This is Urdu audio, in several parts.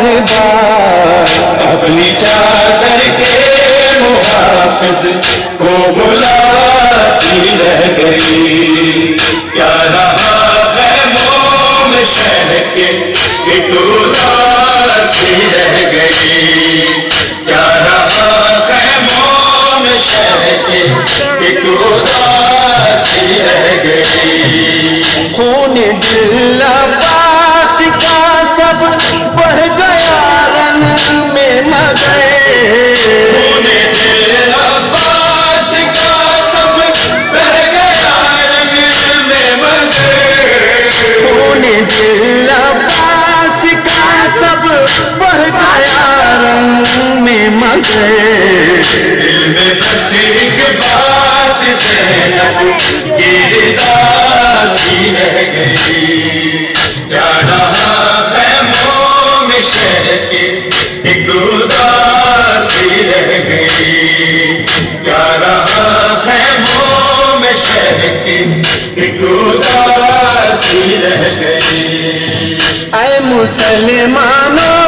بار بار اپنی چادر کے محافظ کو بلاتی رہ گئی. کیا رہا خیموں میں شہر کے ایک اداسی رہ گئی. کیا رہا خیموں میں شہر کے ایک اداسی رہ گئی. خون دل عباس کا سب بہہ گیا رنگ میں مگر. خون دل عباس کا سب بہہ گیا رنگ میں مگر. خون دل عباس کا سب بہہ گیا رنگ میں مگر. دل میں بس ایک بات زینب کی رضا رہ گئی. کیا رہا خیموں میں شہر کے ایک اداسی رہ گئی. کیا رہا خیموں میں شہر کے ایک اداسی رہ گئی. اے مسلمانوں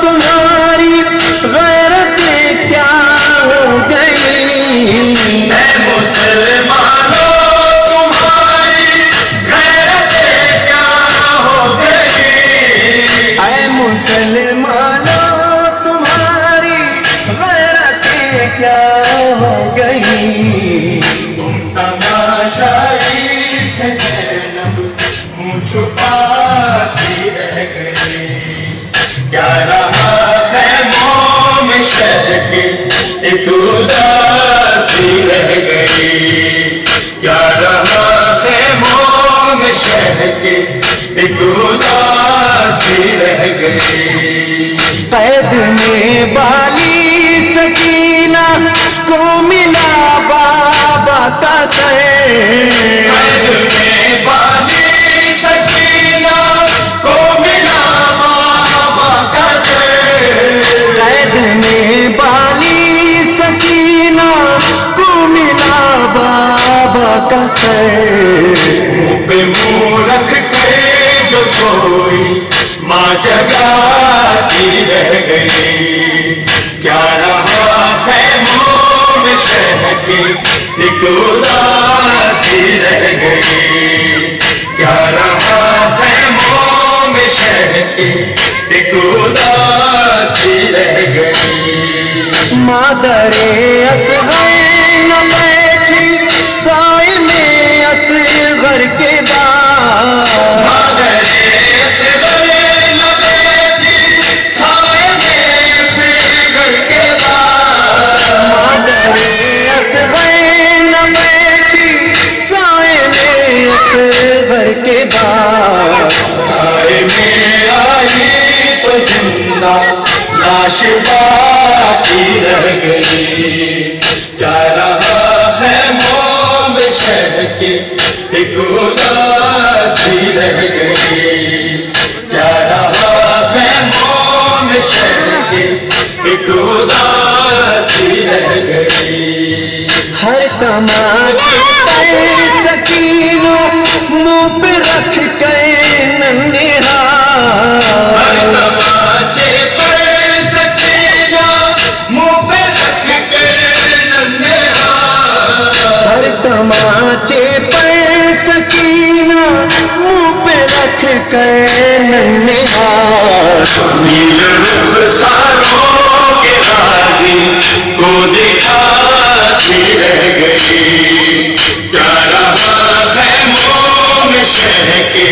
تمہاری غیرت کیا ہو گئی. اے مسلمانوں مسلمانوں تمہاری غیرت کیا ہو گئی. تم تماشائی تھے زینب منہ چھپاتی رہ گئی. کیا رہا خیموں میں شہر کے ایک اداسی رہ گئی. کیا رہا خیموں میں شہر کے ایک اداسی رہ گئی. قید میں بالی سکینہ کو ملا بابا کا سر. قید میں بالی سکینہ کو ملا بابا کا سر. قید میں بالی سکینہ کو ملا بابا کا سر. منہ پہ منہ رکھ کے جو سوئی ماں جگاتی رہ گئی. کیا رہا خیموں میں شہر کی ایک اداسی رہ گئی. کیا رہا خیموں میں شہر کی ایک اداسی رہ گئی. مادر اصغر نہ بیٹھی سائے میں اصغر کے بعد. مادر اصغر نہ بیٹھی سائے میں اصغر کے بعد. مادر اصغر نہ بیٹھی سائے میں اصغر کے بعد. سائے میں آئی تو زندہ لاش باقی رہ گئی. کیا رہا خیموں میں شہر کے ایک اداسی رہ گئی. کیا رہا خیموں میں شہر کے ایک اداسی رہ گئی. ہر تماشے پر سکینوں منہ پہ رکھ کے ننھے ہاتھ. ہر تماشے پر سکینوں منہ پہ رکھ کے ننھے ہاتھ. ہر تماشے پر سکینہ منہ پہ رکھ کے ننھے ہاتھ. نیل رخساروں کے غازی کو دکھاتی رہ گئی. کیا رہا خیموں میں شہر کے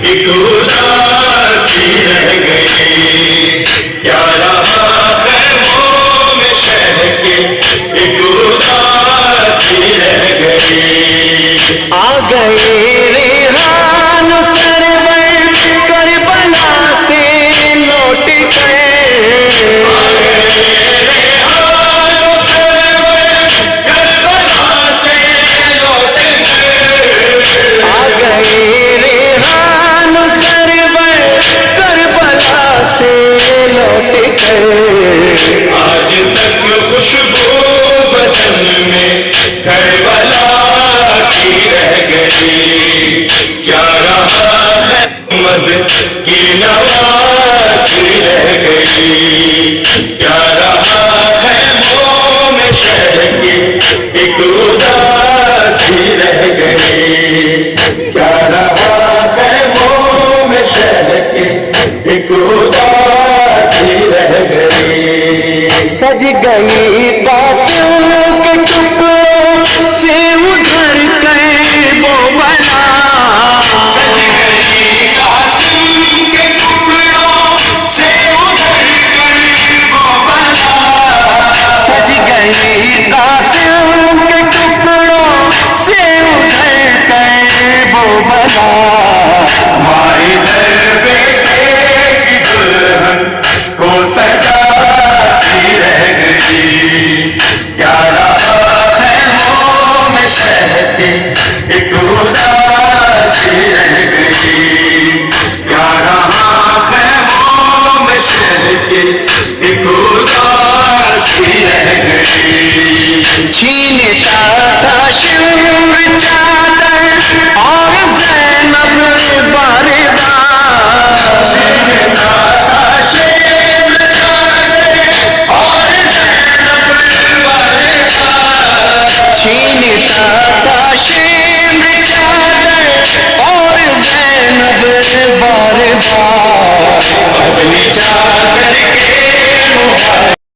ایک اداسی رہ گئی. کیا رہا خیموں میں شہر کے ایک اداسی رہ گئی. آ گئے ریحان سرور کربلا سے لوٹ گئے. آ گئے ریحان سرور کربلا سے لوٹ گئے. آ گئے ریحان سرور کربلا سے لوٹ گئے. آج تک خوشبو بدن میں کربلا کی رہ گئی. چھینتا تھا شمر چادر اور زینب بار بار، چھینتا تھا شمر چادر اور زینب بار بار، چھینتا تھا شمر چادر اور زینب بار بار، اپنی چادر کے